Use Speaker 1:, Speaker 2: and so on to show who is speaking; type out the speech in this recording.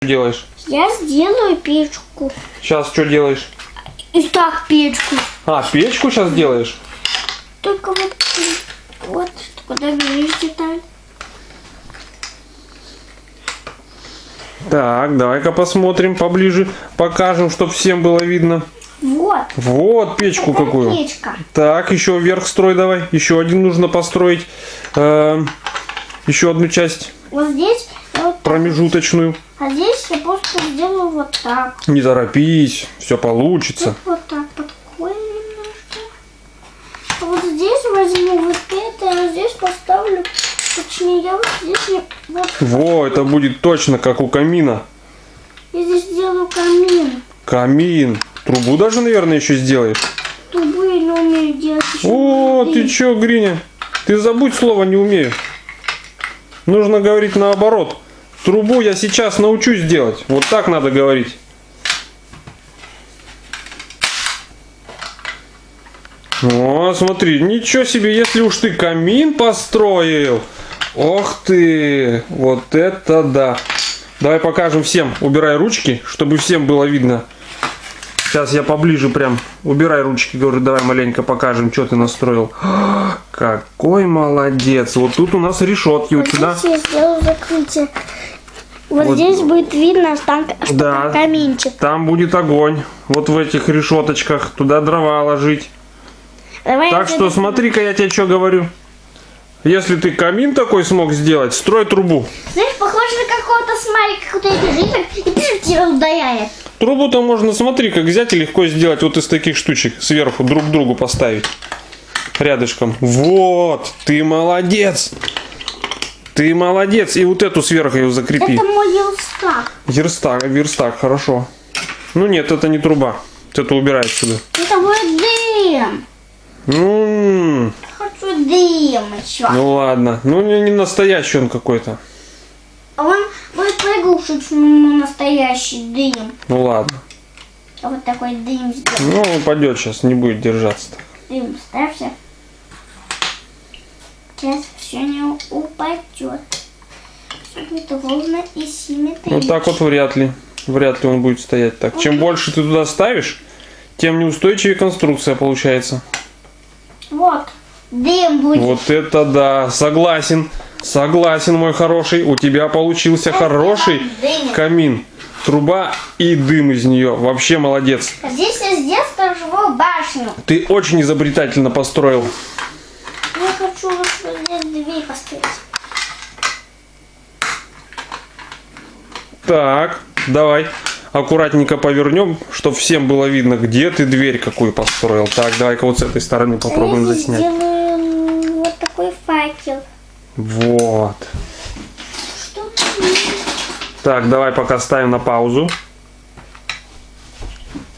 Speaker 1: делаешь?
Speaker 2: Я сделаю печку.
Speaker 1: Сейчас что делаешь?
Speaker 2: И так печку.
Speaker 1: А, печку сейчас делаешь?
Speaker 2: Только вот, куда берешь деталь.
Speaker 1: Так, давай-ка посмотрим поближе, покажем, чтобы всем было видно.
Speaker 2: Вот.
Speaker 1: Вот печку
Speaker 2: Это
Speaker 1: какую.
Speaker 2: печка.
Speaker 1: Так, еще вверх строй давай. Еще один нужно построить. Еще одну часть
Speaker 2: Вот здесь я вот так.
Speaker 1: промежуточную.
Speaker 2: А здесь я просто сделаю вот так.
Speaker 1: Не торопись, все получится.
Speaker 2: Вот так подкрою немножко. А вот здесь возьму вот это, а здесь поставлю. Точнее, я вот здесь вот.
Speaker 1: Во, это будет точно как у камина.
Speaker 2: Я здесь сделаю камин.
Speaker 1: Камин. Трубу даже, наверное, еще сделаешь.
Speaker 2: Трубу я не умею делать. Еще
Speaker 1: О,
Speaker 2: воды.
Speaker 1: ты че, Гриня? Ты забудь слово «не умею». Нужно говорить наоборот. Трубу я сейчас научусь делать. Вот так надо говорить. О, смотри, ничего себе, если уж ты камин построил. Ох ты, вот это да. Давай покажем всем. Убирай ручки, чтобы всем было видно. Сейчас я поближе прям. Убирай ручки, говорю, давай маленько покажем, что ты настроил. Какой молодец. Вот тут у нас решетки у
Speaker 2: Вот
Speaker 1: тебя.
Speaker 2: здесь я сделаю закрытие. Вот,
Speaker 1: Вот.
Speaker 2: здесь будет видно, что там
Speaker 1: Да.
Speaker 2: каминчик.
Speaker 1: Там будет огонь. Вот в этих решеточках. Туда дрова ложить.
Speaker 2: Давай
Speaker 1: Так что смотри-ка, я тебе что говорю. Если ты камин такой смог сделать, строй трубу.
Speaker 2: Знаешь, похоже на какого-то смайлика, какой-то бежит и пишет, тебя ударяет.
Speaker 1: Трубу-то можно, смотри, как взять и легко сделать вот из таких штучек. Сверху друг к другу поставить. Рядышком. Вот, ты молодец. Ты молодец. И вот эту сверху ее закрепи.
Speaker 2: Это мой верстак.
Speaker 1: Верстак, хорошо. Ну нет, это не труба. Это убирай отсюда.
Speaker 2: Это будет дым. Хочу дым еще.
Speaker 1: Ну ладно. Ну не настоящий он какой-то.
Speaker 2: А он будет приглушительный настоящий дым.
Speaker 1: Ну ладно.
Speaker 2: А вот такой дым сделаю.
Speaker 1: Ну он упадет сейчас, не будет держаться.
Speaker 2: Дым ставься. Сейчас все не упадет. Все будет ровно и симметрично.
Speaker 1: Вот так вот вряд ли. Вряд ли он будет стоять так. Чем больше ты туда ставишь, тем неустойчивее конструкция получается.
Speaker 2: Вот. Дым будет.
Speaker 1: Вот это да. Согласен. Согласен, мой хороший. У тебя получился хороший
Speaker 2: дым.
Speaker 1: камин. Труба и дым из нее. Вообще молодец.
Speaker 2: А здесь я сделал сторожевую башню.
Speaker 1: Ты очень изобретательно построил.
Speaker 2: Я хочу вот здесь дверь поставить.
Speaker 1: Так, давай. Аккуратненько повернем, чтобы всем было видно, где ты дверь какую построил. Так, давай-ка вот с этой стороны попробуем
Speaker 2: Я здесь
Speaker 1: заснять.
Speaker 2: сделаю вот такой факел.
Speaker 1: Вот.
Speaker 2: Что?
Speaker 1: Так, давай пока ставим на паузу.